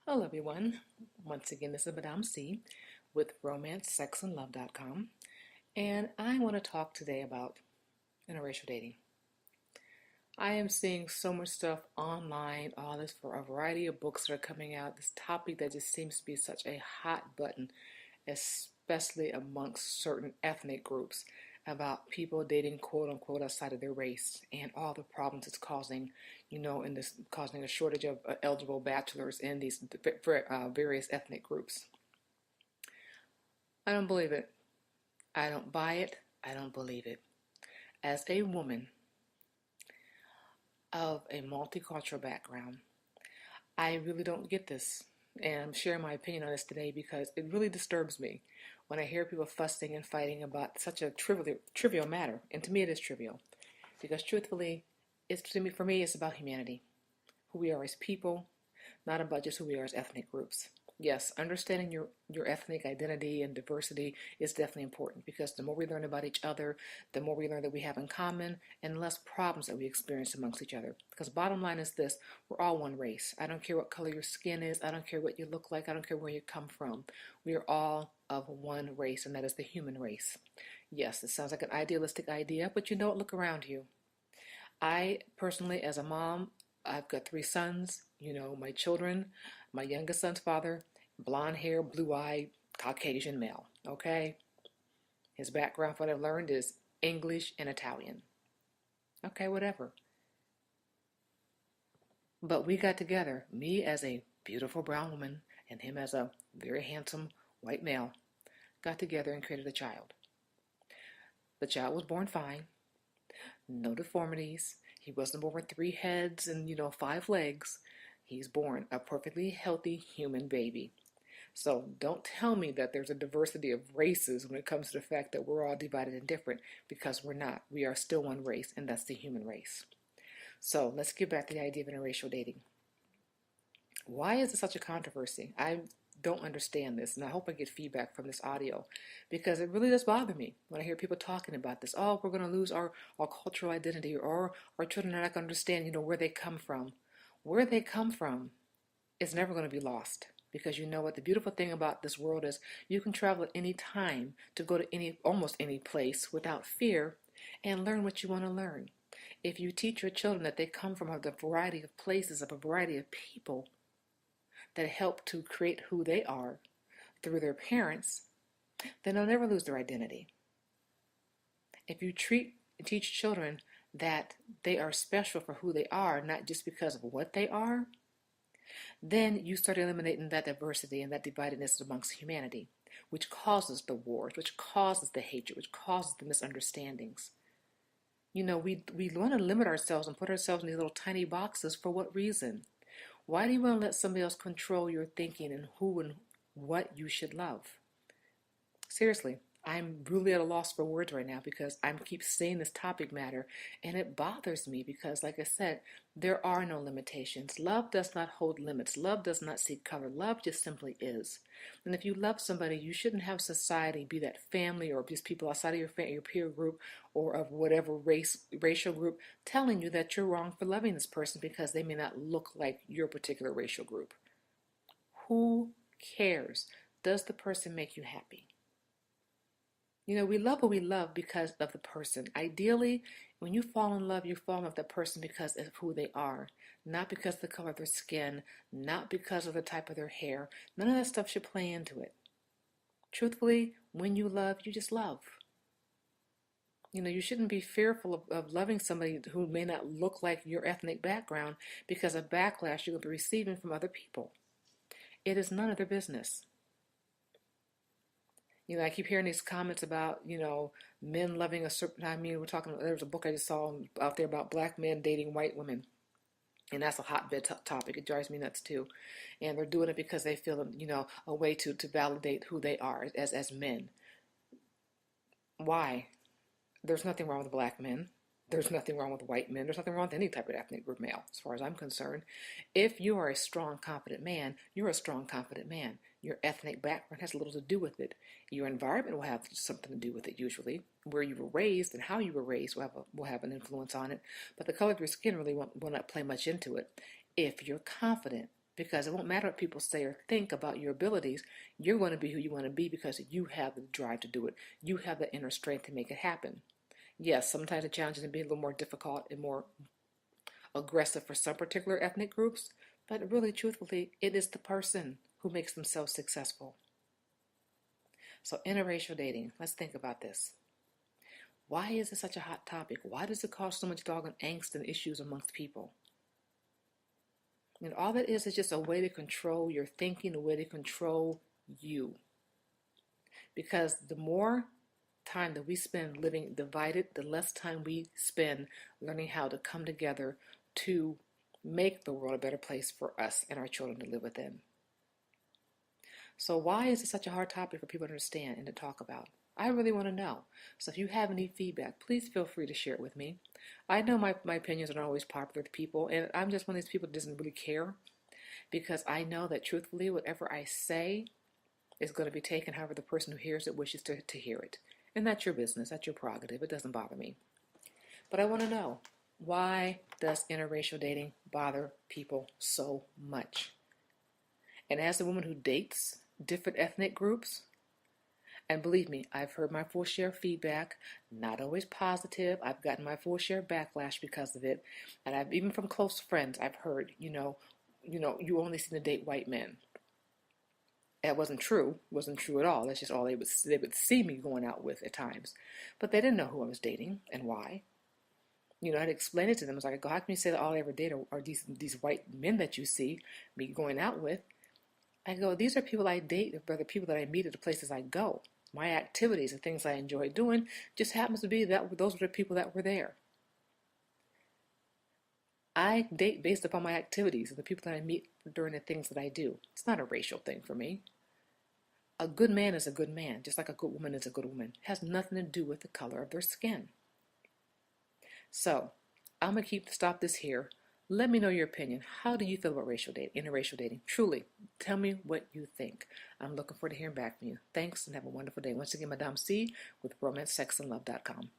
Hello, everyone. Once again, this is Madame C with romancesexandlove.com, and I want to talk today about interracial dating. I am seeing so much stuff online, all this for a variety of books that are coming out. This topic that just seems to be such a hot button, especially amongst certain ethnic groups, about people dating quote unquote outside of their race and all the problems it's causing, and this causing a shortage of eligible bachelors in these various ethnic groups. I don't believe it. I don't buy it. I don't believe it. As a woman of a multicultural background, I really don't get this. And I'm sharing my opinion on this today because it really disturbs me when I hear people fussing and fighting about such a trivial matter. And to me, it is trivial because truthfully, for me, it's about humanity, who we are as people, not about just who we are as ethnic groups. Yes, understanding your ethnic identity and diversity is definitely important because the more we learn about each other, the more we learn that we have in common and less problems that we experience amongst each other. Because bottom line is this, we're all one race. I don't care what color your skin is. I don't care what you look like. I don't care where you come from. We are all of one race, and that is the human race. Yes, it sounds like an idealistic idea, but look around you. I personally, as a mom, I've got three sons, my children, my youngest son's father, blonde hair, blue eyed, Caucasian male, okay? His background, what I've learned, is English and Italian. Okay, whatever. But we got together, me as a beautiful brown woman and him as a very handsome white male, got together and created a child. The child was born fine, no deformities. He wasn't born with three heads and, 5 legs. He's born a perfectly healthy human baby. So don't tell me that there's a diversity of races when it comes to the fact that we're all divided and different, because we're not. We are still one race, and that's the human race. So let's get back to the idea of interracial dating. Why is it such a controversy? I don't understand this, and I hope I get feedback from this audio, because it really does bother me when I hear people talking about this. Oh, we're going to lose our cultural identity, or our children are not going to understand, where they come from. Where they come from is never going to be lost. Because you know what, the beautiful thing about this world is you can travel at any time to go to almost any place without fear and learn what you want to learn. If you teach your children that they come from a variety of places, of a variety of people that help to create who they are through their parents, then they'll never lose their identity. If you teach children that they are special for who they are, not just because of what they are, then you start eliminating that diversity and that dividedness amongst humanity, which causes the wars, which causes the hatred, which causes the misunderstandings. We want to limit ourselves and put ourselves in these little tiny boxes. For what reason? Why do you want to let somebody else control your thinking and who and what you should love? Seriously, I'm really at a loss for words right now because I keep seeing this topic matter, and it bothers me because, like I said, there are no limitations. Love does not hold limits. Love does not seek cover. Love just simply is. And if you love somebody, you shouldn't have society, be that family or just people outside of your peer group or of whatever racial group, telling you that you're wrong for loving this person because they may not look like your particular racial group. Who cares? Does the person make you happy? We love what we love because of the person. Ideally, when you fall in love, you fall in love with that person because of who they are, not because of the color of their skin, not because of the type of their hair. None of that stuff should play into it. Truthfully, when you love, you just love. You shouldn't be fearful of loving somebody who may not look like your ethnic background because of backlash you'll be receiving from other people. It is none of their business. I keep hearing these comments about, men loving a certain, there was a book I just saw out there about black men dating white women. And that's a hotbed topic. It drives me nuts too. And they're doing it because they feel, a way to validate who they are as men. Why? There's nothing wrong with black men. There's nothing wrong with white men. There's nothing wrong with any type of ethnic group male, as far as I'm concerned. If you are a strong, confident man, you're a strong, confident man. Your ethnic background has little to do with it. Your environment will have something to do with it usually. Where you were raised and how you were raised will have an influence on it. But the color of your skin really will not play much into it. If you're confident, Because it won't matter what people say or think about your abilities. You're going to be who you want to be because you have the drive to do it. You have the inner strength to make it happen. Yes, sometimes the challenges can be a little more difficult and more aggressive for some particular ethnic groups, but really, truthfully, it is the person who makes themselves successful. So interracial dating, let's think about this. Why is it such a hot topic? Why does it cause so much doggone angst and issues amongst people? And all that is just a way to control your thinking, a way to control you. Because the more time that we spend living divided, the less time we spend learning how to come together to make the world a better place for us and our children to live within. So why is it such a hard topic for people to understand and to talk about? I really want to know. So if you have any feedback, please feel free to share it with me. I know my opinions are not always popular with people, and I'm just one of these people that doesn't really care, because I know that truthfully, whatever I say is going to be taken however the person who hears it wishes to hear it. And that's your business, that's your prerogative, it doesn't bother me. But I want to know, why does interracial dating bother people so much? And as a woman who dates different ethnic groups, and believe me, I've heard my full share of feedback, not always positive. I've gotten my full share of backlash because of it. And I've even from close friends, I've heard, you only seem to date white men. That wasn't true. It wasn't true at all. That's just all they would see me going out with at times. But they didn't know who I was dating and why. I'd explain it to them. I was like, how can you say that all I ever date are these white men that you see me going out with? I go, these are people I date, or the people that I meet at the places I go. My activities and things I enjoy doing just happens to be that those were the people that were there. I date based upon my activities and the people that I meet during the things that I do. It's not a racial thing for me. A good man is a good man, just like a good woman is a good woman. It has nothing to do with the color of their skin. So, I'm going to stop this here. Let me know your opinion. How do you feel about interracial dating? Truly, tell me what you think. I'm looking forward to hearing back from you. Thanks and have a wonderful day. Once again, Madame C with romancesexandlove.com.